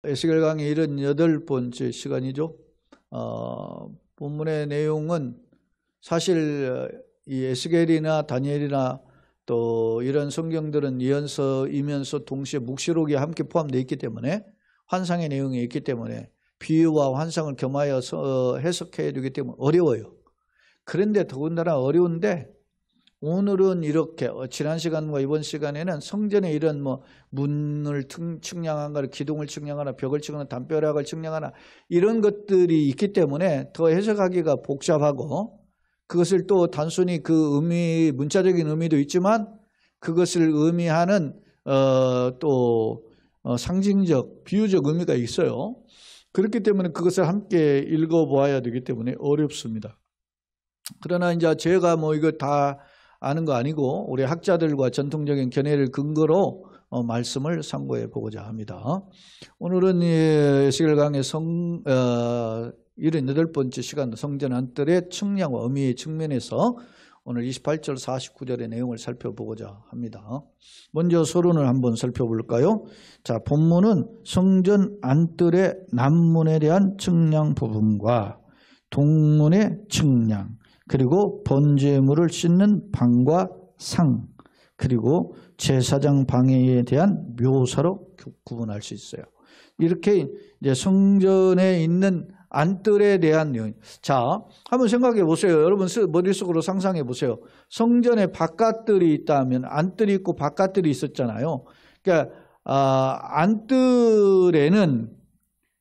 에스겔 강의 78번째 시간이죠. 본문의 내용은 사실 이 에스겔이나 다니엘이나 또 이런 성경들은 예언서이면서 동시에 묵시록이 함께 포함되어 있기 때문에 환상의 내용이 있기 때문에 비유와 환상을 겸하여 해석해야 되기 때문에 어려워요. 그런데 더군다나 어려운데 오늘은 이렇게 지난 시간과 이번 시간에는 성전에 이런 문을 측량하거나 기둥을 측량하거나 벽을 측량하거나 담벼락을 측량하거나 이런 것들이 있기 때문에 더 해석하기가 복잡하고 그것을 또 단순히 그 의미 문자적인 의미도 있지만 그것을 의미하는 또 상징적 비유적 의미가 있어요. 그렇기 때문에 그것을 함께 읽어보아야 되기 때문에 어렵습니다. 그러나 이제 제가 이거 다 아는 거 아니고 우리 학자들과 전통적인 견해를 근거로 말씀을 상고해 보고자 합니다. 오늘은 에스겔 강의 78번째 시간 성전 안뜰의 측량과 의미의 측면에서 오늘 28절 49절의 내용을 살펴보고자 합니다. 먼저 서론을 한번 살펴볼까요? 자, 본문은 성전 안뜰의 남문에 대한 측량 부분과 동문의 측량 그리고 번제물을 씻는 방과 상 그리고 제사장 방해에 대한 묘사로 구분할 수 있어요. 이렇게 이제 성전에 있는 안뜰에 대한 내용. 자, 한번 생각해 보세요. 여러분 머릿속으로 상상해 보세요. 성전에 바깥뜰이 있다면 안뜰이 있고 바깥뜰이 있었잖아요. 그러니까 안뜰에는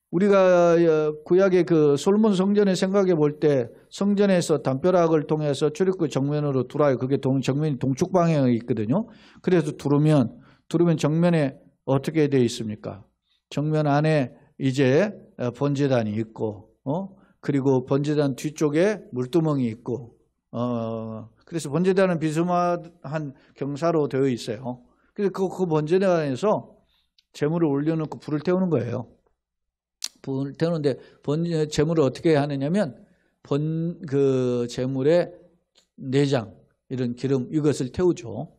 우리가 구약의 그 솔몬 성전에 생각해 볼 때 성전에서 담벼락을 통해서 출입구 정면으로 들어와요. 그게 정면이 동쪽 방향에 있거든요. 그래서 들어오면 정면에 어떻게 되어 있습니까? 정면 안에 이제 번제단이 있고, 그리고 번제단 뒤쪽에 물두멍이 있고, 그래서 번제단은 비스무리한 경사로 되어 있어요. 그래서 그 번제단에서 제물을 올려놓고 불을 태우는 거예요. 불을 태우는데 제물을 어떻게 하느냐면 그 제물의 내장 이런 기름 이것을 태우죠.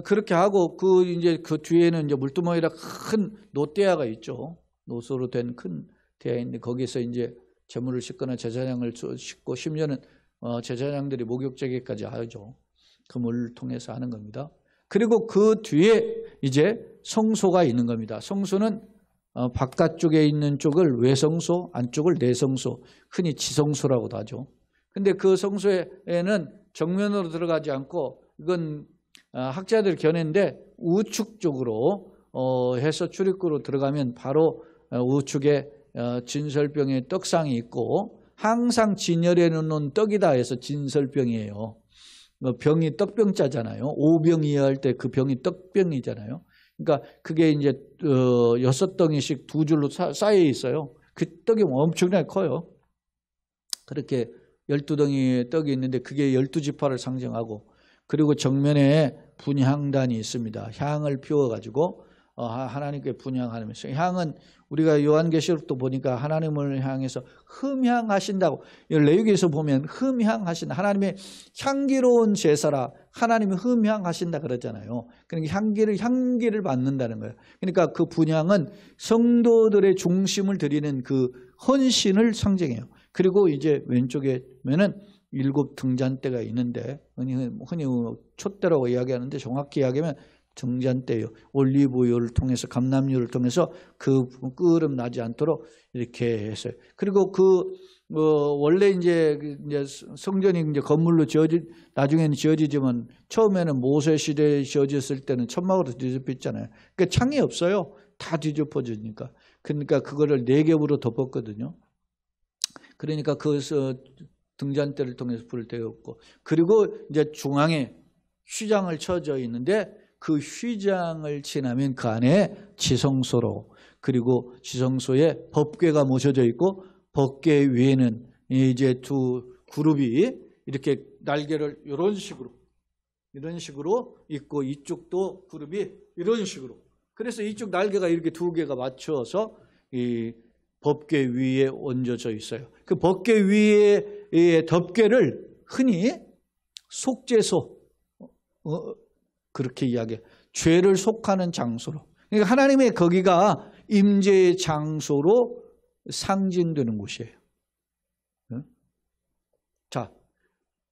그렇게 하고 이제 그 뒤에는 이제 물두멍이라 큰 노대야가 있죠. 노소로 된 큰 대야인데 거기서 이제 제물을 씻거나 제사장을 씻고 심지어는 제사장들이 목욕제기까지 하죠. 그 물을 통해서 하는 겁니다. 그리고 그 뒤에 이제 성소가 있는 겁니다. 성소는 바깥쪽에 있는 쪽을 외성소, 안쪽을 내성소, 흔히 지성소라고도 하죠. 근데 그 성소에는 정면으로 들어가지 않고 이건 학자들 견해인데 우측 쪽으로 해서 출입구로 들어가면 바로 우측에 진설병의 떡상이 있고 항상 진열해 놓는 떡이다 해서 진설병이에요. 병이 떡병자잖아요. 5병 이하 할 때 그 병이 떡병이잖아요. 그러니까 그게 이제 6덩이씩 두 줄로 쌓여 있어요. 그 떡이 엄청나게 커요. 그렇게 12덩이의 떡이 있는데 그게 12지파를 상징하고 그리고 정면에 분향단이 있습니다. 향을 피워가지고 하나님께 분향하면서 향은 우리가 요한계시록도 보니까 하나님을 향해서 흠향하신다고 레위기에서 보면 흠향하신다. 하나님의 향기로운 제사라 하나님이 흠향하신다 그러잖아요. 그러니까 향기를 받는다는 거예요. 그러니까 그 분향은 성도들의 중심을 드리는 그 헌신을 상징해요. 그리고 이제 왼쪽에 보면은 7 등잔대가 있는데 흔히 촛대라고 이야기하는데 정확히 이야기하면 등잔대요. 올리브유를 통해서 감람유를 통해서 그 끓음 나지 않도록 이렇게 했어요. 그리고 원래 이제 성전이 이제 건물로 나중에는 지어지지만 처음에는 모세 시대에 지어졌을 때는 천막으로 뒤집혔잖아요. 그러니까 창이 없어요. 다 뒤집어지니까. 그러니까 그거를 4겹으로 덮었거든요. 그러니까 그래서 등잔대를 통해서 불을 태웠고 그리고 이제 중앙에 휘장을 쳐져 있는데 그 휘장을 지나면 그 안에 지성소로 그리고 지성소에 법궤가 모셔져 있고 법궤 위에는 이제 두 그룹이 이렇게 날개를 이런 식으로 있고 이쪽도 그룹이 이런 식으로 그래서 이쪽 날개가 이렇게 2개가 맞춰서 이 법궤 위에 얹어져 있어요. 그 법궤 위에 덮개를 흔히 속죄소 그렇게 이야기해요. 죄를 속하는 장소로. 그러니까 하나님의 거기가 임재의 장소로 상징되는 곳이에요. 자,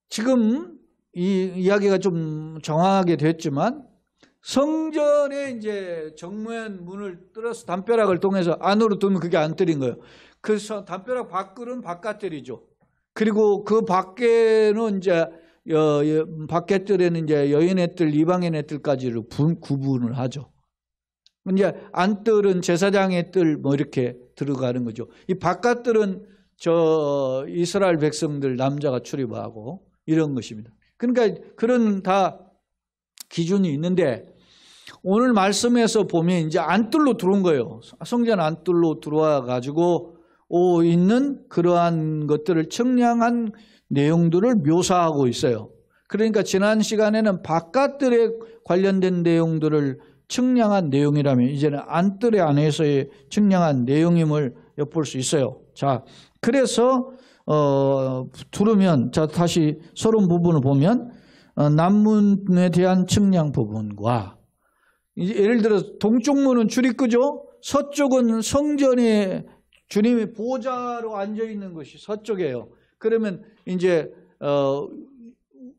지금 이 이야기가 좀 정확하게 됐지만 성전에 이제 정면 문을 뚫어서 담벼락을 통해서 안으로 두면 그게 안뜰인 거예요. 그래서 담벼락 밖은 바깥뜰이죠. 그리고 그 밖에는 이제 밖에 뜰에는 이제 여인의 뜰, 이방인의 뜰까지를 구분을 하죠. 이제 안뜰은 제사장의 뜰 뭐 이렇게 들어가는 거죠. 이 바깥뜰은 저 이스라엘 백성들 남자가 출입하고 이런 것입니다. 그러니까 그런 다 기준이 있는데 오늘 말씀에서 보면 이제 안뜰로 들어온 거예요. 성전 안뜰로 들어와 가지고 있는 그러한 것들을 청량한 내용들을 묘사하고 있어요. 그러니까 지난 시간에는 바깥뜰에 관련된 내용들을 청량한 내용이라면 이제는 안뜰의 안에서의 청량한 내용임을 엿볼 수 있어요. 자, 그래서 들으면 자 다시 서론 부분을 보면 남문에 대한 청량 부분과 이제 예를 들어서 동쪽 문은 출입구죠. 서쪽은 성전에 주님이 보좌로 앉아 있는 것이 서쪽이에요. 그러면 이제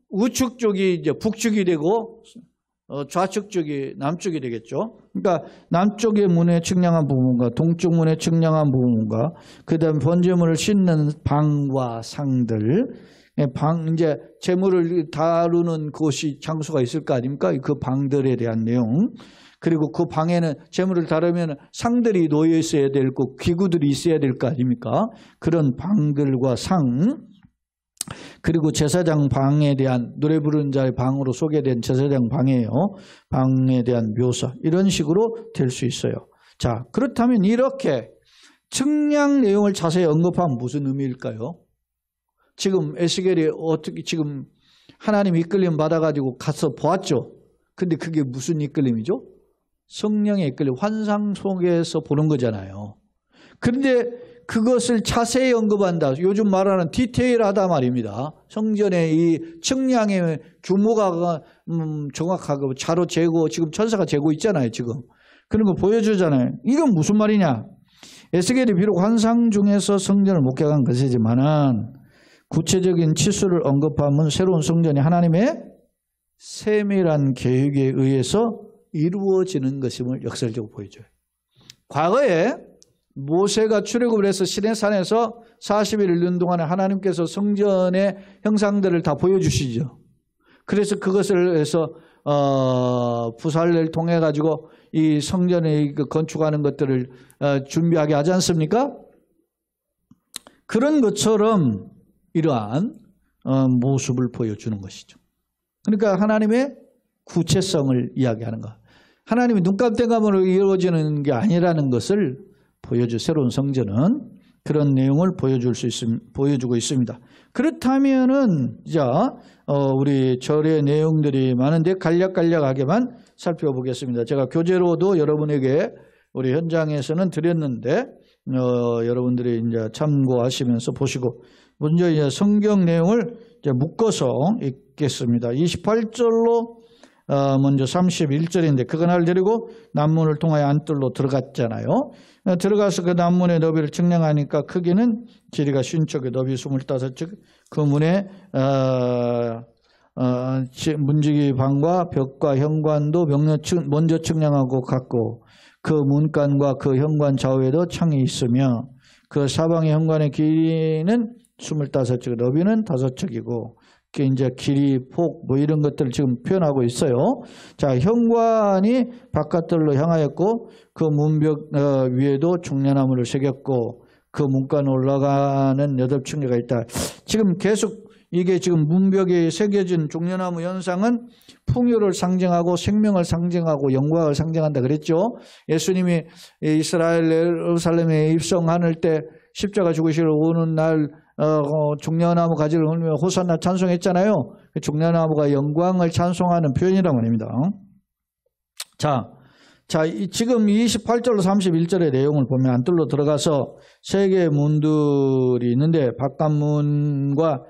우측 쪽이 이제 북측이 되고 좌측 쪽이 남쪽이 되겠죠. 그러니까 남쪽의 문의 측량한 부분과 동쪽 문의 측량한 부분과 그다음 번제물을 싣는 방과 상들, 이제 재물을 다루는 곳이 장소가 있을 거 아닙니까? 그 방들에 대한 내용. 그리고 그 방에는 재물을 다루면 상들이 놓여 있어야 될 거, 기구들이 있어야 될 거 아닙니까? 그런 방들과 상. 그리고 제사장 방에 대한 노래 부르는 자의 방으로 소개된 제사장 방이에요. 방에 대한 묘사 이런 식으로 될 수 있어요. 자, 그렇다면 이렇게 측량 내용을 자세히 언급하면 무슨 의미일까요? 지금 에스겔이 어떻게 지금 하나님 이끌림 받아가지고 가서 보았죠. 근데 그게 무슨 이끌림이죠? 성령의 이끌림, 환상 속에서 보는 거잖아요. 그런데 그것을 자세히 언급한다. 요즘 말하는 디테일하다 말입니다. 성전의 이 측량의 규모가 정확하고 자로 재고 지금 천사가 재고 있잖아요. 지금 그런 거 보여주잖아요. 이건 무슨 말이냐? 에스겔이 비록 환상 중에서 성전을 목격한 것이지만은 구체적인 치수를 언급하면 새로운 성전이 하나님의 세밀한 계획에 의해서 이루어지는 것임을 역설적으로 보여줘요. 과거에 모세가 출애굽을 해서 시내산에서 40일을 있는 동안에 하나님께서 성전의 형상들을 다 보여주시죠. 그래서 그것을 해서 부살레를 통해 가지고 이 성전에 건축하는 것들을 준비하게 하지 않습니까? 그런 것처럼 이러한 모습을 보여주는 것이죠. 그러니까 하나님의 구체성을 이야기하는 것. 하나님이 눈감땡감으로 이루어지는 게 아니라는 것을 보여줄 새로운 성전은 그런 내용을 보여주고 있습니다. 그렇다면은 우리 절의 내용들이 많은데 간략하게만 살펴보겠습니다. 제가 교재로도 여러분에게 우리 현장에서는 드렸는데 여러분들이 이제 참고하시면서 보시고 먼저 이제 성경 내용을 이제 묶어서 읽겠습니다. 28절로 먼저 31절인데 그날 데리고 남문을 통하여 안뜰로 들어갔잖아요. 들어가서 그 남문의 너비를 측량하니까 크기는 길이가 50척에 너비 25척 그 문에 문지기 방과 벽과 현관도 먼저 측량하고 갔고 그 문간과 그 현관 좌우에도 창이 있으며 그 사방의 현관의 길이는 25척 너비는 5척이고 이제 길이, 폭, 뭐 이런 것들을 지금 표현하고 있어요. 자, 현관이 바깥들로 향하였고, 그 문벽 위에도 종려나무를 새겼고, 그 문간 올라가는 8층계가 있다. 지금 계속 이게 지금 문벽에 새겨진 종려나무 현상은 풍요를 상징하고 생명을 상징하고 영광을 상징한다 그랬죠. 예수님이 이스라엘 예루살렘에 입성하는 때 십자가 죽으시러 오는 날 종려나무 가지를 흘리며 호산나 찬송했잖아요. 그 종려나무가 영광을 찬송하는 표현이란 말입니다. 자, 지금 28절로 31절의 내용을 보면 안뜰로 들어가서 세 개의 문들이 있는데 바깥문과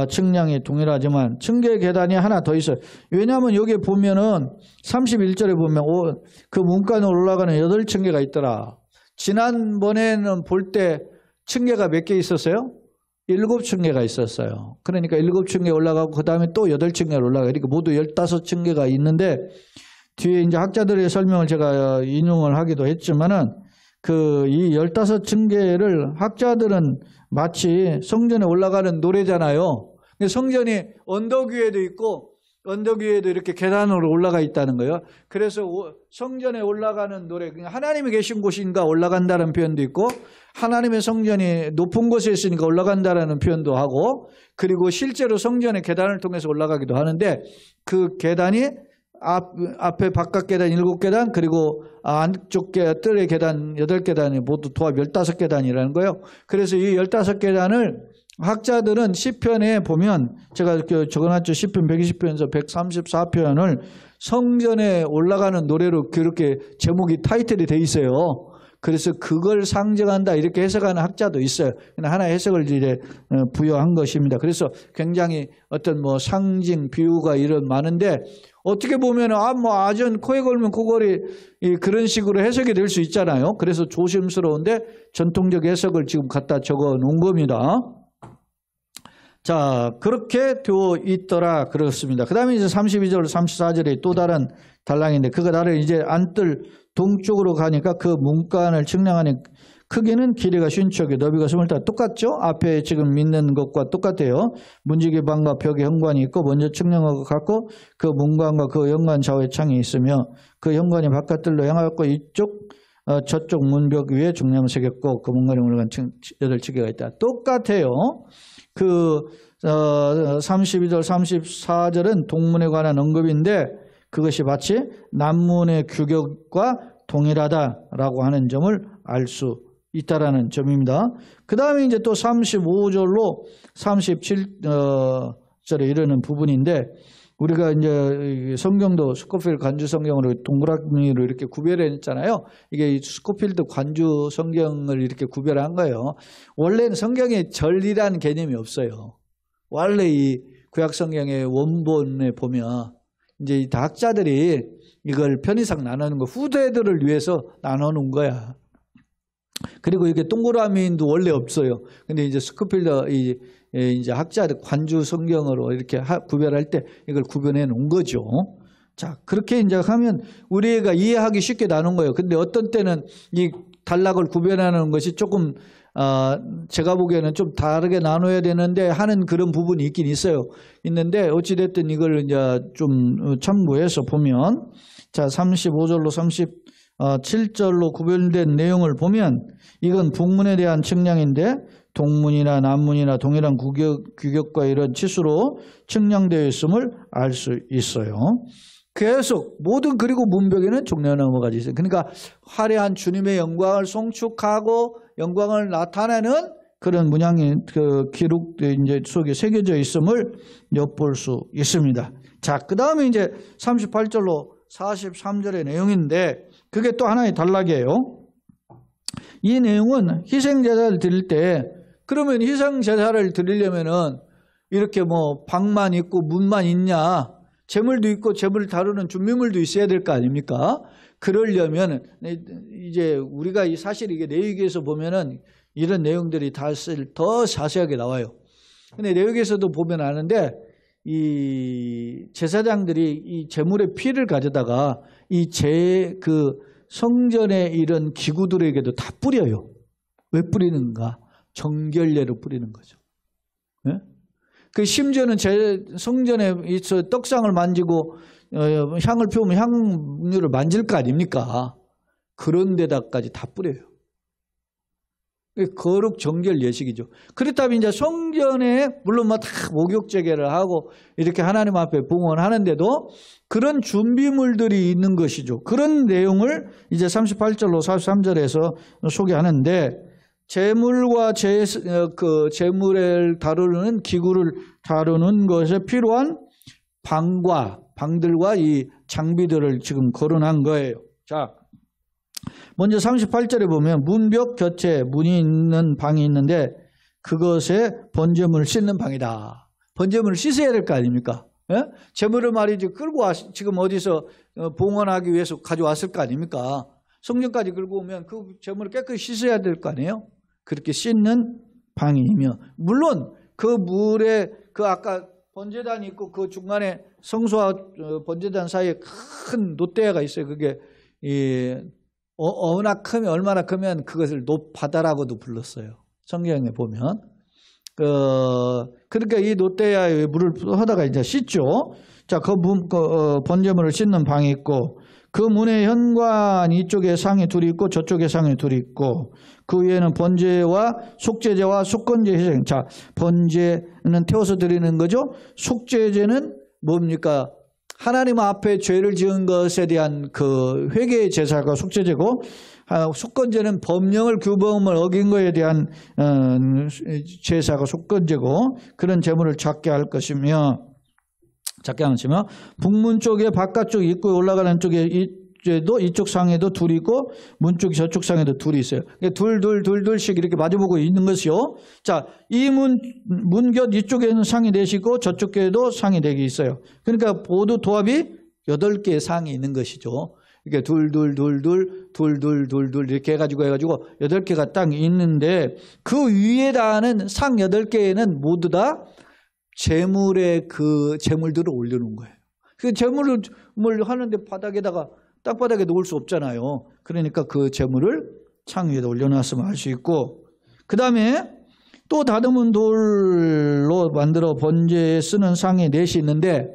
측량이 동일하지만 층계 계단이 하나 더 있어요. 왜냐하면 여기에 보면은 31절에 보면 그 문간에 올라가는 8층계가 있더라. 지난번에는 볼 때 층계가 몇 개 있었어요? 7층계가 있었어요. 그러니까 7층계 올라가고 그 다음에 또 8층계로 올라가요. 그러니까 모두 15층계가 있는데 뒤에 이제 학자들의 설명을 제가 인용을 하기도 했지만은 이 15층계를 학자들은 마치 성전에 올라가는 노래잖아요. 성전이 언덕 위에도 있고 언덕 위에도 이렇게 계단으로 올라가 있다는 거예요. 그래서 성전에 올라가는 노래, 하나님이 계신 곳인가 올라간다는 표현도 있고 하나님의 성전이 높은 곳에 있으니까 올라간다라는 표현도 하고 그리고 실제로 성전의 계단을 통해서 올라가기도 하는데 그 계단이 앞에 바깥 계단 7계단 그리고 안쪽 뜰의 계단 8계단이 모두 도합 15계단이라는 거예요. 그래서 이 15계단을 학자들은 시편에 보면 제가 이렇게 적어놨죠. 시편 120편에서 134편을 성전에 올라가는 노래로 그렇게 제목이 타이틀이 돼 있어요. 그래서 그걸 상징한다 이렇게 해석하는 학자도 있어요. 하나의 해석을 이제 부여한 것입니다. 그래서 굉장히 어떤 뭐 상징, 비유가 이런 많은데 어떻게 보면 아전 코에 걸면 코걸이 그런 식으로 해석이 될 수 있잖아요. 그래서 조심스러운데 전통적 해석을 지금 갖다 적어 놓은 겁니다. 자, 그렇게 되어 있더라 그렇습니다. 그 다음에 이제 32절, 34절에 또 다른 단락인데 그거 다른 이제 안뜰 동쪽으로 가니까 그 문간을 측량하는 크기는 길이가 50척에 너비가 25. 똑같죠? 앞에 지금 있는 것과 똑같아요. 문지기 방과 벽에 현관이 있고 먼저 측량하고 갖고 그 문관과 그 현관 좌우에 창이 있으며 그 현관이 바깥뜰로 향하였고 이쪽 저쪽 문벽 위에 중량을 새겼고 그 문관에 올라간 8층계가 있다. 똑같아요. 32절 34절은 동문에 관한 언급인데 그것이 마치 남문의 규격과 동일하다라고 하는 점을 알 수 있다라는 점입니다. 그 다음에 이제 또 35절로 37절에 이르는 부분인데 우리가 이제 성경도 스코필드 관주 성경으로 동그라미로 이렇게 구별했잖아요. 이게 스코필드 관주 성경을 이렇게 구별한 거예요. 원래는 성경에 절이라는 개념이 없어요. 원래 이 구약 성경의 원본에 보면 이제 이 학자들이 이걸 편의상 나누는 거 후대들을 위해서 나누는 거야. 그리고 이게 동그라미도 원래 없어요. 근데 이제 스코필드 이제 학자들 관주 성경으로 이렇게 구별할 때 이걸 구별해 놓은 거죠. 자, 그렇게 이제 하면 우리가 이해하기 쉽게 나눈 거예요. 근데 어떤 때는 이 단락을 구별하는 것이 조금 제가 보기에는 좀 다르게 나눠야 되는데 하는 그런 부분이 있긴 있어요. 있는데 어찌됐든 이걸 이제 좀 참고해서 보면 자, 35절로 37절로 구별된 내용을 보면 이건 북문에 대한 측량인데 동문이나 남문이나 동일한 규격과 이런 치수로 측량되어 있음을 알 수 있어요. 계속 모든 그리고 문벽에는 종려 나무가 있어요. 그러니까 화려한 주님의 영광을 송축하고 영광을 나타내는 그런 문양이 그 기록 이제 속에 새겨져 있음을 엿볼 수 있습니다. 자, 그 다음에 이제 38절로 43절의 내용인데 그게 또 하나의 단락이에요. 이 내용은 희생제사를 드릴 때 그러면 희생제사를 드리려면은 이렇게 뭐 방만 있고 문만 있냐? 재물도 있고 재물을 다루는 준비물도 있어야 될 거 아닙니까? 그러려면 이제 우리가 사실 이게 레위기에서 보면은 이런 내용들이 더 자세하게 나와요. 근데 레위기에서도 보면 아는데 이 제사장들이 이 제물의 피를 가져다가 그 성전의 이런 기구들에게도 다 뿌려요. 왜 뿌리는가? 정결례로 뿌리는 거죠. 네? 그 심지어는 성전에 있어 떡상을 만지고 향을 피우면 향유를 만질 거 아닙니까? 그런 데다까지 다 뿌려요. 거룩 정결 예식이죠. 그렇다면 이제 성전에 물론 뭐 다 목욕 제계를 하고 이렇게 하나님 앞에 봉헌하는데도 그런 준비물들이 있는 것이죠. 그런 내용을 이제 38절로 43절에서 소개하는데 재물과 재물을 다루는 기구를 다루는 것에 필요한 방들과 이 장비들을 지금 거론한 거예요. 자, 먼저 38절에 보면 문벽 곁에 문이 있는 방이 있는데 그것에 번제물을 씻는 방이다. 번제물을 씻어야 될 거 아닙니까? 예? 재물을 말이지 끌고 지금 어디서 봉헌하기 위해서 가져왔을 거 아닙니까? 성전까지 끌고 오면 그 제물을 깨끗이 씻어야 될 거 아니에요? 그렇게 씻는 방이며, 물론 그 물에 그 아까 번제단이 있고 그 중간에 성소와 번제단 사이에 큰 놋대야가 있어요. 그게 얼마나 크면 그것을 놋바다라고도 불렀어요. 성경에 보면. 그러니까 이 놋대야에 물을 하다가 이제 씻죠. 자, 번제물을 씻는 방이 있고, 그 문의 현관 이쪽에 상이 둘이 있고 저쪽에 상이 둘이 있고, 그 위에는 번제와 속죄제와 속건제 희생. 자, 번제는 태워서 드리는 거죠. 속죄제는 뭡니까? 하나님 앞에 죄를 지은 것에 대한 그 회개의 제사가 속죄제고, 속건제는 법령을 규범을 어긴 것에 대한 제사가 속건제고, 그런 제물을 작게 할 것이며, 북문 쪽에 바깥쪽 입구에 올라가는 쪽에 이쪽 상에도 둘이 있고 문쪽 저쪽 상에도 둘이 있어요. 둘씩 이렇게 마주보고 있는 것이요. 자, 이 문곁 이쪽에는 상이 4시고 저쪽에도 상이 4개 있어요. 그러니까 모두 도합이 8개의 상이 있는 것이죠. 이렇게 둘 이렇게 해가지고 8개가 딱 있는데, 그 위에다는 상 8개에는 모두 다 재물의 그 재물들을 올려놓은 거예요. 그 재물을 하는데 땅바닥에 놓을 수 없잖아요. 그러니까 그 재물을 창 위에다 올려놨으면 할 수 있고, 그 다음에 또 다듬은 돌로 만들어 번제에 쓰는 상이 4이 있는데,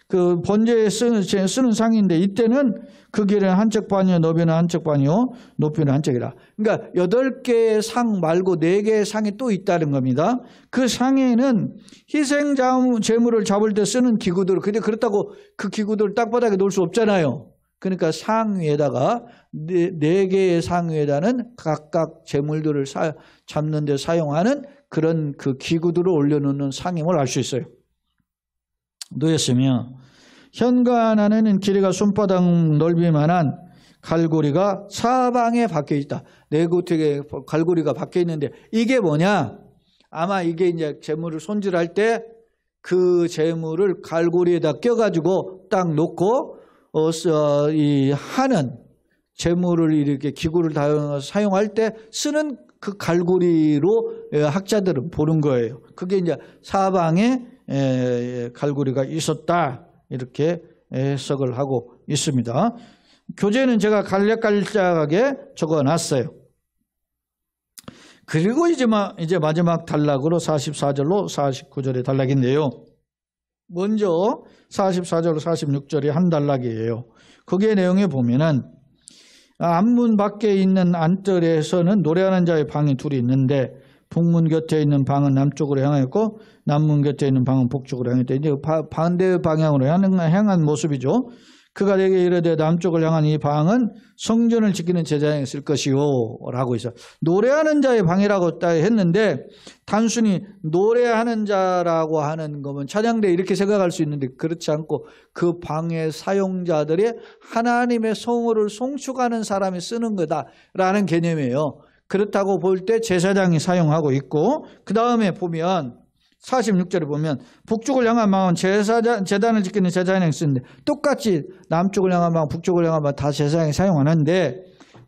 그 번제에 쓰는 상인데, 이때는 그 길이는 한쪽 반이요, 너비는 한쪽 반이요, 높이는 한쪽이라. 그러니까 8개의 상 말고 4개의 상이 또 있다는 겁니다. 그 상에는 희생 제물을 잡을 때 쓰는 기구들, 근데 그렇다고 그 기구들을 땅바닥에 놓을 수 없잖아요. 그러니까 상 위에다가 4개의 상 위에다는 각각 제물들을 잡는 데 사용하는 그런 그 기구들을 올려놓는 상임을 알 수 있어요. 놓였으며, 현관 안에는 길이가 손바닥 넓이만한 갈고리가 사방에 박혀 있다. 4곳에 갈고리가 박혀 있는데, 이게 뭐냐? 아마 이게 이제 재물을 손질할 때 그 재물을 갈고리에다 껴가지고 딱 놓고 이 하는 재물을 이렇게 기구를 사용할 때 쓰는 그 갈고리로 학자들은 보는 거예요. 그게 이제 사방에 갈고리가 있었다, 이렇게 해석을 하고 있습니다. 교재는 제가 간략간략하게 적어놨어요. 그리고 이제 마지막 단락으로 44절로 49절의 단락인데요. 먼저 44절로 46절이 한 단락이에요. 거기에 내용에 보면은 앞문 밖에 있는 안뜰에서는 노래하는 자의 방이 둘이 있는데, 북문 곁에 있는 방은 남쪽으로 향하였고 남문 곁에 있는 방은 북쪽으로 향했다. 이제 반대 방향으로 향한 모습이죠. 그가 내게 이르되 남쪽을 향한 이 방은 성전을 지키는 제사장이 쓸 것이요 라고 있어요. 노래하는 자의 방이라고 했는데, 단순히 노래하는 자라고 하는 거면 찬양대 이렇게 생각할 수 있는데, 그렇지 않고 그 방의 사용자들이 하나님의 성호를 송축하는 사람이 쓰는 거다라는 개념이에요. 그렇다고 볼 때 제사장이 사용하고 있고, 그 다음에 보면 46절에 보면 북쪽을 향한 방은 제단을 지키는 제사장이 쓰는데, 똑같이 남쪽을 향한 방, 북쪽을 향한 방 다 제사장이 사용하는데,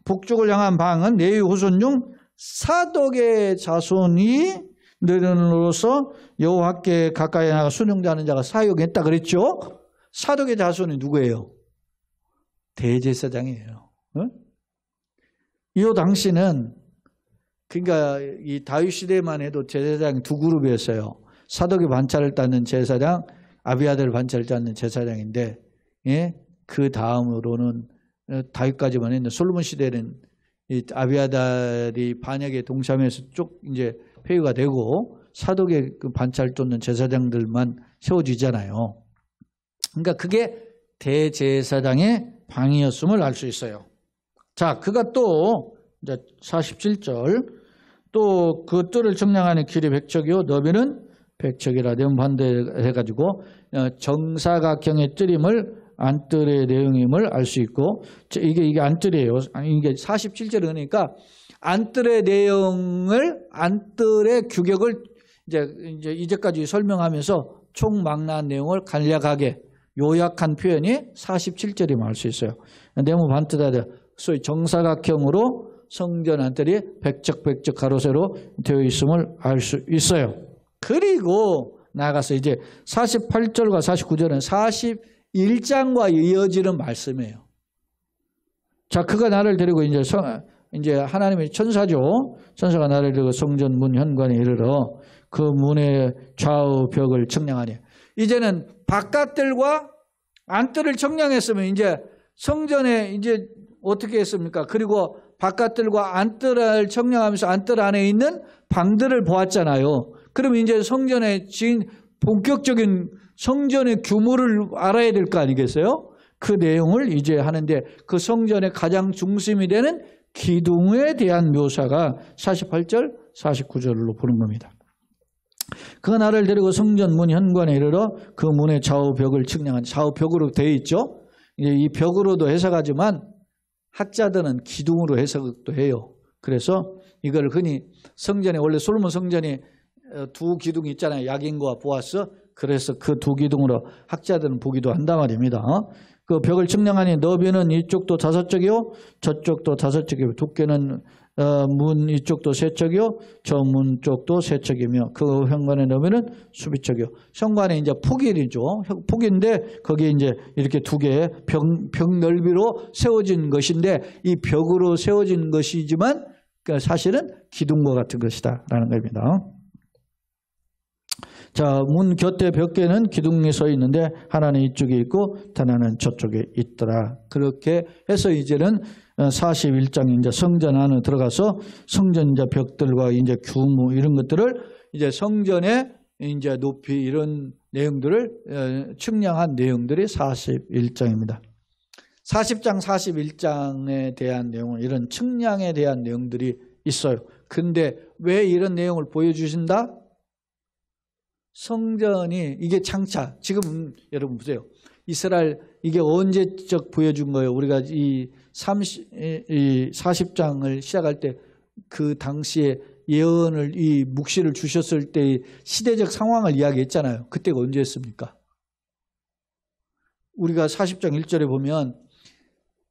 북쪽을 향한 방은 레위 후손 중 사독의 자손이 너희로서 여호와께 가까이 나가 순종하는 자가 사용했다 그랬죠. 사독의 자손이 누구예요? 대제사장이에요. 이 당시는, 그러니까 이 다윗 시대만 해도 제사장이 2그룹이었어요. 사독의 반차를 따는 제사장, 아비아들 반차를 따는 제사장인데, 그 다음으로는 다윗까지만 했는데, 솔로몬 시대는 이 아비아달이 반역에 동참해서 쭉 이제 폐위가 되고 사독의 그 반차를 쫓는 제사장들만 세워지잖아요. 그러니까 그게 대제사장의 방이었음을 알 수 있어요. 자, 그가 또 이제 47절, 또 그 뜰을 측량하는 길이 100척이요 너비는 100척이라 내용 반대해가지고 정사각형의 뜰임을 안뜰의 내용임을 알 수 있고, 이게 안뜰이에요. 이게 47절에 그러니까 안뜰의 내용을, 안뜰의 규격을 이제까지 설명하면서 총망라한 내용을 간략하게 요약한 표현이 47절이면 알 수 있어요. 네모 반뜻하되 소위 정사각형으로 성전 안뜰이 백적 가로세로 되어 있음을 알 수 있어요. 그리고 나아가서 이제 48절과 49절은 41장과 이어지는 말씀이에요. 자, 그가 나를 데리고 이제 하나님의 천사죠. 천사가 나를 데리고 성전 문 현관에 이르러 그 문의 좌우 벽을 청량하니. 이제는 바깥들과 안뜰을 청량했으면 이제 성전에 이제 어떻게 했습니까? 그리고 바깥들과 안뜰을 청량하면서 안뜰 안에 있는 방들을 보았잖아요. 그러면 이제 성전의 본격적인 성전의 규모를 알아야 될 거 아니겠어요? 그 내용을 이제 하는데 그 성전의 가장 중심이 되는 기둥에 대한 묘사가 48절, 49절로 보는 겁니다. 그가 나를 데리고 성전 문 현관에 이르러 그 문의 좌우 벽을 측량한, 좌우 벽으로 되어 있죠. 이제 이 벽으로도 해석하지만 학자들은 기둥으로 해석도 해요. 그래서 이걸 흔히 성전에, 원래 솔로몬 성전이 두 기둥이 있잖아요. 야긴과 보아스. 그래서 그 두 기둥으로 학자들은 보기도 한단 말입니다. 그 벽을 측량하니 너비는 이쪽도 5척이요 저쪽도 5척이요 두께는 문 이쪽도 3척이요 저 문 쪽도 3척이며 그 현관의 너비는 수비척이요. 현관에 이제 폭일이죠. 폭인데 거기에 이제 이렇게 두 개의 벽 넓이로 세워진 것인데 이 벽으로 세워진 것이지만 사실은 기둥과 같은 것이다라는 겁니다. 자, 문 곁에 벽에는 기둥이 서 있는데 하나는 이쪽에 있고 하나는 저쪽에 있더라. 그렇게 해서 이제는 41장 이제 성전 안에 들어가서 성전 이제 벽들과 이제 규모 이런 것들을 이제 성전의 이제 높이 이런 내용들을 측량한 내용들이 41장입니다. 40장, 41장에 대한 내용은 이런 측량에 대한 내용들이 있어요. 근데 왜 이런 내용을 보여주신다? 성전이 이게 장차 지금 여러분 보세요. 이스라엘 이게 언제적 보여준 거예요. 우리가 이 40장을 시작할 때 그 당시에 예언을 이 묵시를 주셨을 때의 시대적 상황을 이야기했잖아요. 그때가 언제였습니까? 우리가 40장 1절에 보면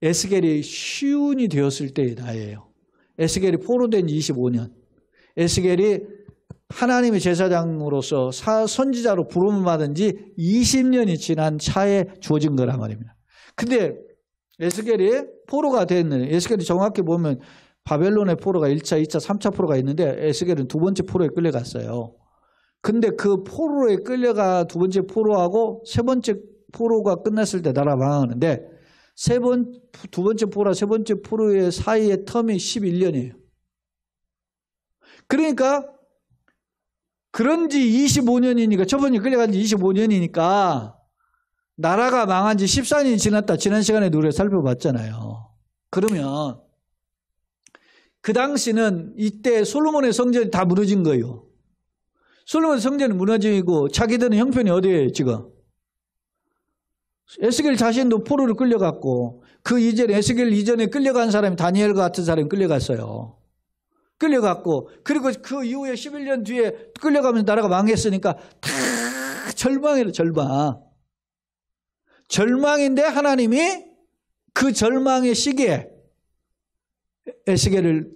에스겔이 시운이 되었을 때의 나이에요. 에스겔이 포로된 지 25년. 에스겔이 하나님의 제사장으로서 선지자로 부름을 받은 지 20년이 지난 차에 주어진 거란 말입니다. 근데 에스겔이 포로가 됐는데 에스겔이 정확히 보면 바벨론의 포로가 1차, 2차, 3차 포로가 있는데 에스겔은 두 번째 포로에 끌려갔어요. 근데 그 포로에 끌려가 두 번째 포로하고 세 번째 포로가 끝났을 때 나라 망하는데 두 번째 포로와 세 번째 포로의 사이의 텀이 11년이에요. 그러니까 그런 지 25년이니까 저번에 끌려간 지 25년이니까 나라가 망한 지 14년이 지났다. 지난 시간에도 우리가 살펴봤잖아요. 그러면 그 당시는 이때 솔로몬의 성전이 다 무너진 거예요. 솔로몬의 성전이 무너지고 자기들은 형편이 어디예요 지금? 에스겔 자신도 포로를 끌려갔고 그 이전에 에스겔 이전에 끌려간 사람이 다니엘 같은 사람이 끌려갔어요. 끌려갔고 그리고 그 이후에 11년 뒤에 끌려가면서 나라가 망했으니까 다 절망이에요. 절망인데 하나님이 그 절망의 시기에 에스겔을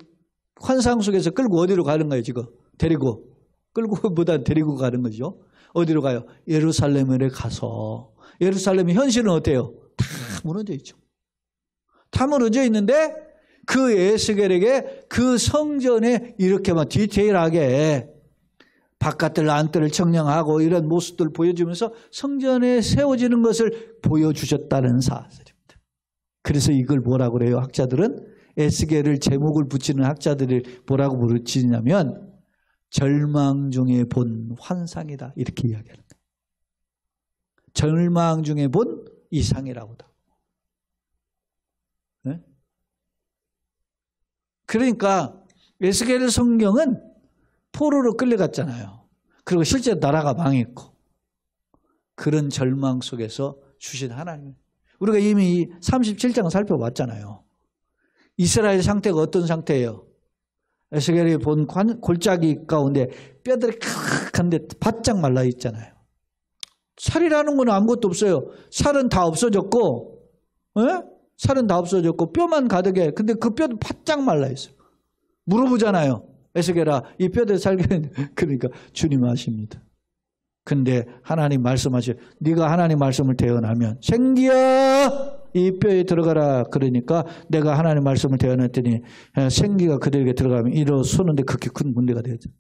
환상 속에서 끌고 어디로 가는 거예요 지금? 끌고보다 데리고 가는 거죠. 어디로 가요? 예루살렘에 가서 예루살렘의 현실은 어때요? 다 무너져 있죠. 다 무너져 있는데 그 에스겔에게 그 성전에 이렇게 막 디테일하게 바깥들 안뜰을 청량하고 이런 모습들을 보여주면서 성전에 세워지는 것을 보여주셨다는 사실입니다. 그래서 이걸 뭐라고 그래요? 학자들은 에스겔을 제목을 붙이는 학자들이 뭐라고 부르치냐면 절망 중에 본 환상이다 이렇게 이야기하는 거예요. 절망 중에 본 이상이라고다. 네? 그러니까 에스겔 성경은 포로로 끌려갔잖아요. 그리고 실제 나라가 망했고 그런 절망 속에서 주신 하나님. 우리가 이미 37장 살펴봤잖아요. 이스라엘 상태가 어떤 상태예요? 에스겔이 본 골짜기 가운데 뼈들이 칵한데 바짝 말라 있잖아요. 살이라는 건 아무것도 없어요. 살은 다 없어졌고 살은 다 없어졌고 뼈만 가득해. 근데 그 뼈도 바짝 말라 있어요. 물어보잖아요. 에스겔아, 이 뼈들 살게. 그러니까 주님 아십니다. 근데 하나님 말씀하셔. 네가 하나님 말씀을 대언하면 생기야 이 뼈에 들어가라. 그러니까 내가 하나님 말씀을 대언했더니 생기가 그들에게 들어가면 일어서는데 그렇게 큰 문제가 되죠.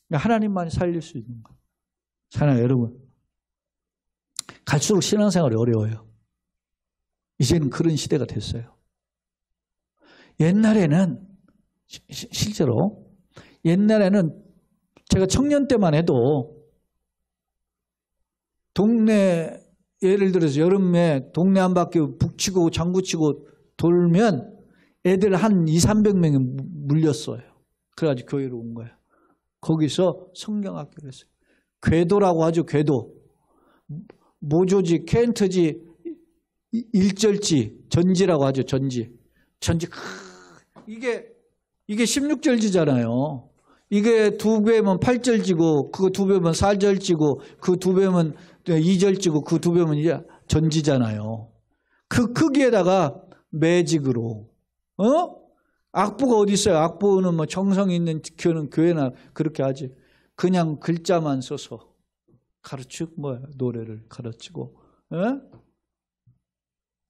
하나님만이 살릴 수 있는 거예요. 사랑하는 여러분, 갈수록 신앙생활이 어려워요. 이제는 그런 시대가 됐어요. 옛날에는 실제로 옛날에는 제가 청년 때만 해도 동네 예를 들어서 여름에 동네 한 바퀴 북치고 장구치고 돌면 애들 한 200~300명이 물렸어요. 그래가지고 교회로 온 거예요. 거기서 성경학교를 했어요. 궤도라고 하죠. 궤도. 모조지, 켄트지, 일절지, 전지라고 하죠. 전지. 이게 16절지잖아요. 이게 2배면 8절지고 그거 2배면 4절지고 그 2배면 2절지고 그 2배면 이제 전지잖아요. 그 크기에다가 매직으로 악보가 어디 있어요? 악보는 뭐 정성 있는 교회나 그렇게 하지. 그냥 글자만 써서 가르치고 노래를 가르치고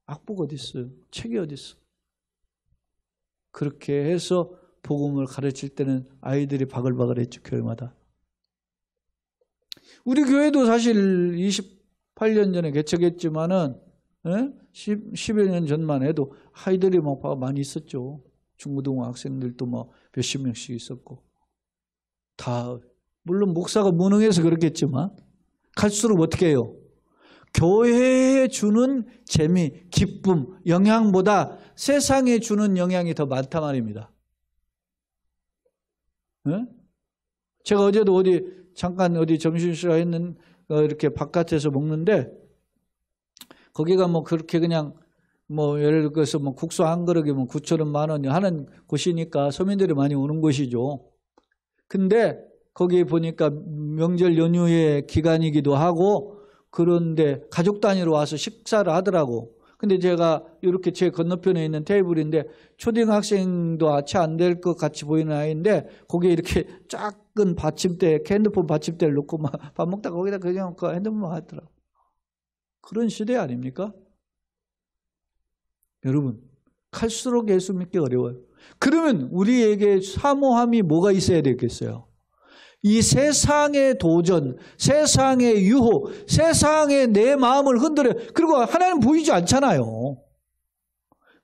악보가 어디 있어요? 책이 어디 있어? 그렇게 해서 복음을 가르칠 때는 아이들이 바글바글했죠. 교회마다. 우리 교회도 사실 28년 전에 개척했지만은 10여 년 전만 해도 아이들이 막 많이 있었죠. 중고등부 학생들도 막 몇십 명씩 있었고. 다 물론 목사가 무능해서 그렇겠지만 갈수록 어떻게 해요? 교회에 주는 재미, 기쁨, 영향보다 세상에 주는 영향이 더 많단 말입니다. 제가 어제도 잠깐 점심시간 했는 이렇게 바깥에서 먹는데 거기가 뭐 그렇게 그냥 예를 들어서 국수 한 그릇에 9,000원 하는 곳이니까 서민들이 많이 오는 곳이죠. 근데 거기 보니까 명절 연휴의 기간이기도 하고 그런데 가족 단위로 와서 식사를 하더라고. 근데 제가 이렇게 제 건너편에 있는 테이블인데 초등학생도 채 안 될 것 같이 보이는 아이인데 거기에 이렇게 작은 받침대, 핸드폰 받침대를 놓고 막 밥 먹다가 거기다 그냥 그 핸드폰만 하더라고. 그런 시대 아닙니까? 여러분, 갈수록 예수 믿기 어려워요. 그러면 우리에게 사모함이 뭐가 있어야 되겠어요? 이 세상의 도전, 세상의 유혹, 세상의 내 마음을 흔들어요. 그리고 하나님 보이지 않잖아요.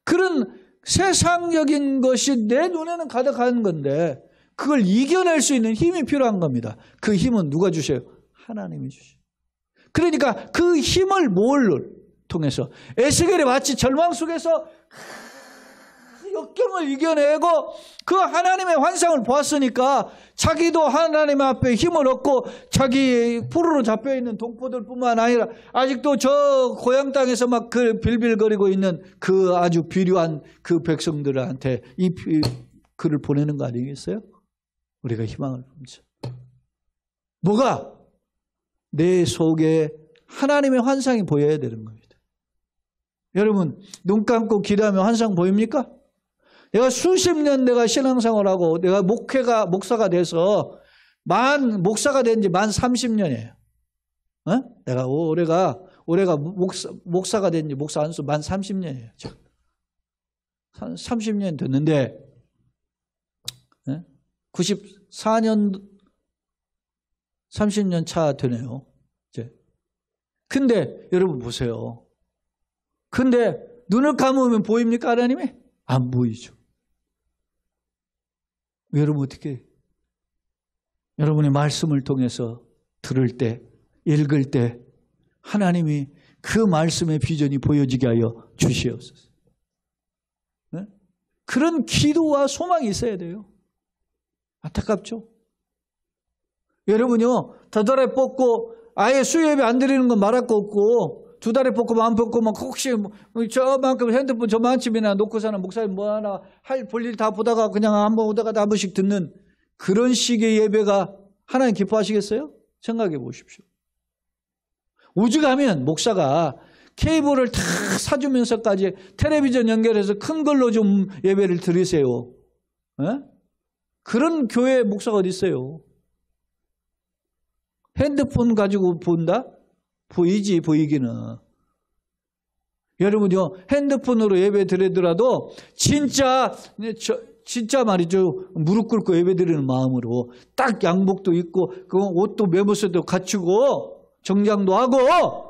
그런 세상적인 것이 내 눈에는 가득한 건데 그걸 이겨낼 수 있는 힘이 필요한 겁니다. 그 힘은 누가 주셔요? 하나님이 주셔요. 그러니까 그 힘을 뭘 통해서 에스겔이 마치 절망 속에서 역경을 이겨내고 그 하나님의 환상을 보았으니까 자기도 하나님 앞에 힘을 얻고 자기 포로로 잡혀있는 동포들뿐만 아니라 아직도 저 고향 땅에서 막 그 빌빌거리고 있는 그 아주 비류한 그 백성들한테 이 글을 보내는 거 아니겠어요? 우리가 희망을 품죠. 뭐가? 내 속에 하나님의 환상이 보여야 되는 겁니다. 여러분, 눈 감고 기도하면 환상 보입니까? 내가 수십 년 내가 신앙생활하고 내가 목사가 돼서 목사가 된 지 만 30년이에요. 내가 올해가 목사가 된 지 목사 안수 만 30년이에요. 30년 됐는데 94년 30년 차 되네요. 이제. 근데 여러분 보세요. 근데 눈을 감으면 보입니까 하나님이? 안 보이죠. 여러분 어떻게 해요? 여러분의 말씀을 통해서 들을 때, 읽을 때 하나님이 그 말씀의 비전이 보여지게 하여 주시옵소서. 네? 그런 기도와 소망이 있어야 돼요. 안타깝죠? 여러분요, 2달에 뽑고 아예 수요예배 안 드리는 건 말할 거 없고 2달에 뽑고 마음 뽑고 막 혹시 저만큼 핸드폰 저만큼이나 놓고 사는 목사님 뭐 하나 할 볼일 다 보다가 그냥 한번 오다가 한 번씩 듣는 그런 식의 예배가 하나님 기뻐하시겠어요? 생각해 보십시오. 오죽하면 목사가 케이블을 다 사주면서까지 텔레비전 연결해서 큰 걸로 좀 예배를 드리세요. 그런 교회 목사가 어디 있어요? 핸드폰 가지고 본다? 보이지, 보이기는. 여러분요, 핸드폰으로 예배 드리더라도 진짜 말이죠. 무릎 꿇고 예배 드리는 마음으로 딱 양복도 입고 그 옷도 매무새도 갖추고 정장도 하고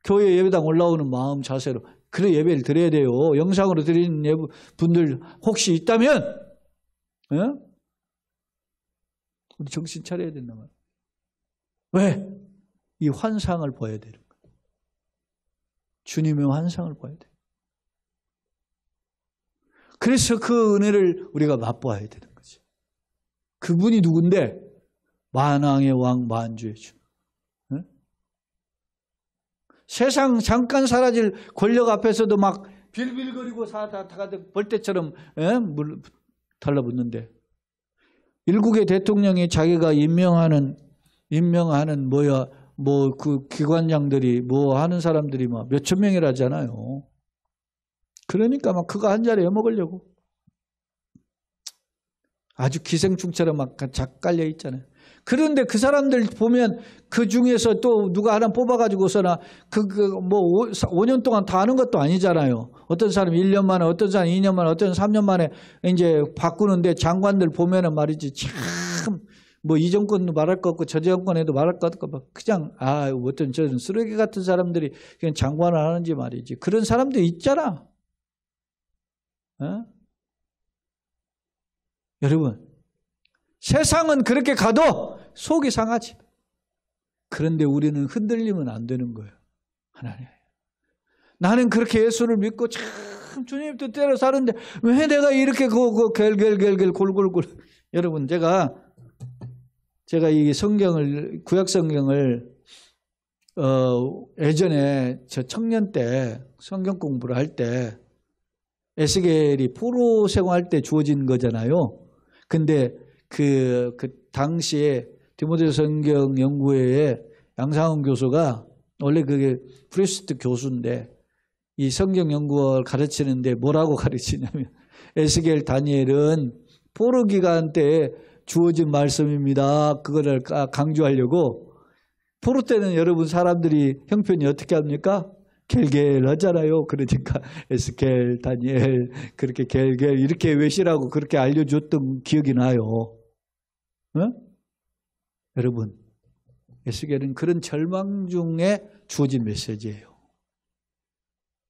교회 예배당 올라오는 마음 자세로 그런 예배를 드려야 돼요. 영상으로 드리는 분들 혹시 있다면 우리 정신 차려야 된단 말이에요. 왜? 이 환상을 봐야 되는 거예요. 주님의 환상을 봐야 돼요. 그래서 그 은혜를 우리가 맛보아야 되는 거지. 그분이 누군데? 만왕의 왕 만주의 주. 세상 잠깐 사라질 권력 앞에서도 막 빌빌거리고 벌떼처럼 달라붙는데 일국의 대통령이 자기가 임명하는 그 기관장들이 하는 사람들이 막 몇천 명이라잖아요. 그러니까 막 그거 한 자리에 먹으려고 아주 기생충처럼 막 작 깔려 있잖아요. 그런데 그 사람들 보면 그 중에서 또 누가 하나 뽑아가지고서나 5년 동안 다 하는 것도 아니잖아요. 어떤 사람 1년 만에, 어떤 사람 2년 만에, 어떤 사람 3년 만에 이제 바꾸는데 장관들 보면은 말이지 참 이 정권도 말할 것 없고 저 정권에도 말할 것 없고 그냥 어떤 저런 쓰레기 같은 사람들이 그냥 장관을 하는지 말이지. 그런 사람도 있잖아. 여러분, 세상은 그렇게 가도 속이 상하지. 그런데 우리는 흔들리면 안 되는 거예요. 하나님, 나는 그렇게 예수를 믿고 참 주님 뜻대로 사는데 왜 내가 이렇게 겔겔겔겔 골골골. 여러분, 제가 이 성경을, 구약 성경을 예전에 저 청년 때 성경 공부를 할 때 에스겔이 포로 생활할 때 주어진 거잖아요. 근데 그 당시에 디모데 성경 연구회의 양상훈 교수가 원래 그게 프리스트 교수인데 이 성경 연구를 가르치는데 뭐라고 가르치냐면 에스겔 다니엘은 포로 기간 때 주어진 말씀입니다. 그거를 강조하려고. 포로 때는 여러분 사람들이 형편이 어떻게 합니까? 겔겔 하잖아요. 그러니까 에스겔, 다니엘 그렇게 겔겔 이렇게 외시라고 그렇게 알려줬던 기억이 나요. 여러분, 에스겔은 그런 절망 중에 주어진 메시지예요.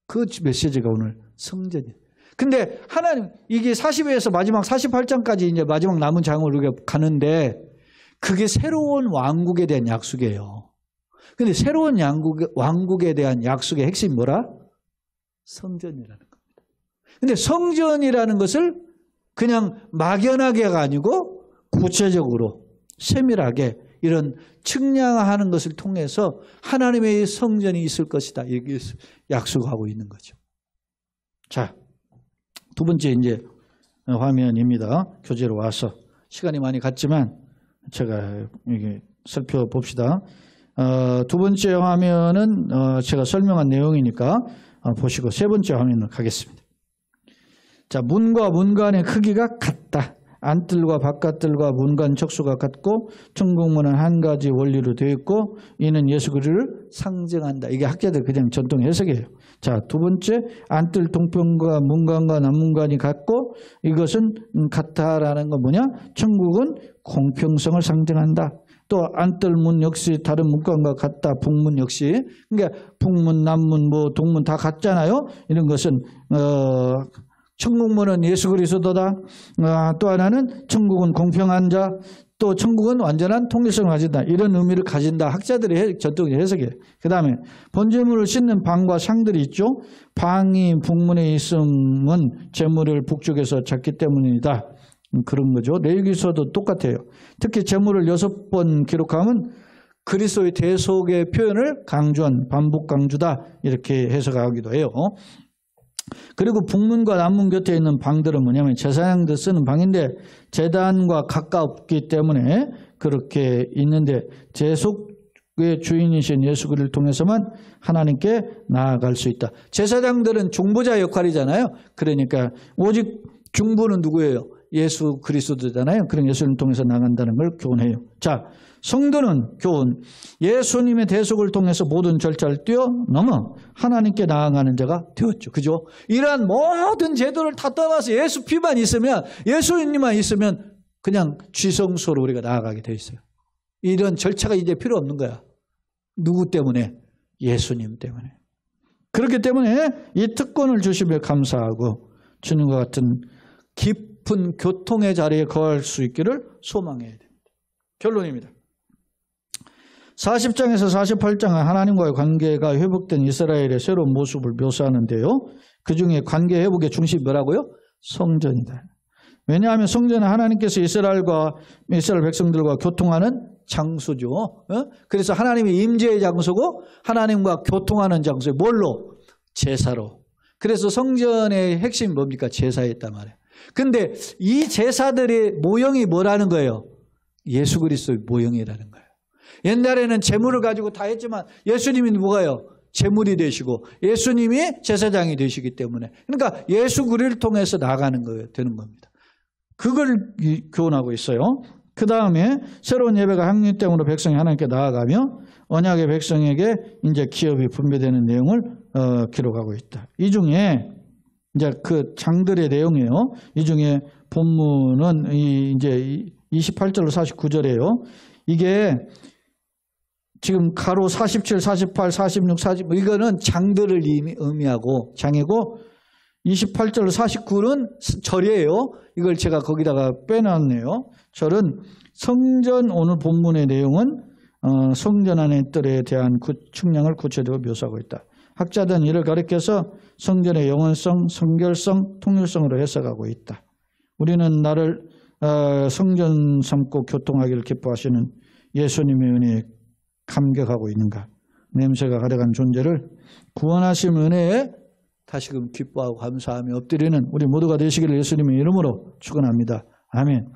그 메시지가 오늘 성전이에요. 근데 하나님, 이게 40에서 마지막 48장까지 이제 마지막 남은 장으로 우리가 가는데 그게 새로운 왕국에 대한 약속이에요. 근데 새로운 왕국에 대한 약속의 핵심이 뭐라? 성전이라는 겁니다. 근데 성전이라는 것을 그냥 막연하게가 아니고 구체적으로 세밀하게 이런 측량하는 것을 통해서 하나님의 성전이 있을 것이다. 이렇게 약속하고 있는 거죠. 자, 두 번째 이제 화면입니다. 교재로 와서 시간이 많이 갔지만 제가 이게 살펴봅시다. 두 번째 화면은 제가 설명한 내용이니까 보시고 세 번째 화면으로 가겠습니다. 자, 문과 문간의 크기가 같다. 안뜰과 바깥뜰과 문간 척수가 같고 천국문은 한 가지 원리로 되어 있고 이는 예수 그리스도를 상징한다. 이게 학자들 그냥 전통 해석이에요. 자, 두 번째, 안뜰 동편과 문간과 남문간이 같고 이것은 같다라는 건 뭐냐? 천국은 공평성을 상징한다. 또 안뜰 문 역시 다른 문간과 같다. 북문 역시. 그러니까 북문, 남문, 동문 다 같잖아요. 이런 것은 천국문은 예수 그리스도다. 또 하나는 천국은 공평한 자. 또 천국은 완전한 통일성을 가진다. 이런 의미를 가진다. 학자들의 전통의 해석이에요. 그 다음에 번제물을 싣는 방과 상들이 있죠. 방이 북문에 있음은 제물을 북쪽에서 잡기 때문이다. 그런 거죠. 레위기서도 똑같아요. 특히 제물을 6번 기록하면 그리스도의 대속의 표현을 강조한 반복 강조다. 이렇게 해석하기도 해요. 그리고 북문과 남문 곁에 있는 방들은 뭐냐면 제사장들 쓰는 방인데 제단과 가깝기 때문에 그렇게 있는데 그의 주인이신 예수 그리스도를 통해서만 하나님께 나아갈 수 있다. 제사장들은 중보자 역할이잖아요. 그러니까 오직 중보는 누구예요? 예수 그리스도잖아요. 그럼 예수님을 통해서 나간다는 걸 교훈해요. 자, 성도는 교훈. 예수님의 대속을 통해서 모든 절차를 뛰어넘어 하나님께 나아가는 자가 되었죠. 그죠? 이러한 모든 제도를 다 떠나서 예수 피만 있으면, 예수님만 있으면 그냥 쥐성소로 우리가 나아가게 돼 있어요. 이런 절차가 이제 필요 없는 거야. 누구 때문에? 예수님 때문에. 그렇기 때문에 이 특권을 주시며 감사하고 주님과 같은 깊은 교통의 자리에 거할 수 있기를 소망해야 됩니다. 결론입니다. 40장에서 48장은 하나님과의 관계가 회복된 이스라엘의 새로운 모습을 묘사하는데요. 그중에 관계 회복의 중심이 뭐라고요? 성전이다. 왜냐하면 성전은 하나님께서 이스라엘 백성들과 교통하는 장소죠. 그래서 하나님의 임재의 장소고 하나님과 교통하는 장소에 뭘로? 제사로. 그래서 성전의 핵심이 뭡니까? 제사였단 말이에요. 근데 이 제사들의 모형이 뭐라는 거예요? 예수 그리스도의 모형이라는 거예요. 옛날에는 제물을 가지고 다 했지만 예수님이 뭐가요? 제물이 되시고 예수님이 제사장이 되시기 때문에, 그러니까 예수 그리스도를 통해서 나가는 거예요. 되는 겁니다. 그걸 교훈하고 있어요. 그 다음에 새로운 예배가 향유됨으로 백성이 하나님께 나아가며 언약의 백성에게 이제 기업이 분배되는 내용을 기록하고 있다. 이 중에 이제 그 장들의 내용이에요. 이 중에 본문은 이제 28절로 49절이에요. 이게 지금 가로 47, 48, 46, 40 이거는 장들을 의미하고 장이고 28절 49는 절이에요. 이걸 제가 거기다가 빼놨네요. 절은 성전, 오늘 본문의 내용은 성전 안의 뜰에 대한 측량을 구체적으로 묘사하고 있다. 학자들은 이를 가리켜서 성전의 영원성, 성결성, 통일성으로 해석하고 있다. 우리는 나를 성전 삼고 교통하기를 기뻐하시는 예수님의 은혜에 감격하고 있는가? 냄새가 가려간 존재를 구원하신 은혜에 다시금 기뻐하고 감사하며 엎드리는 우리 모두가 되시기를 예수님의 이름으로 축원합니다. 아멘.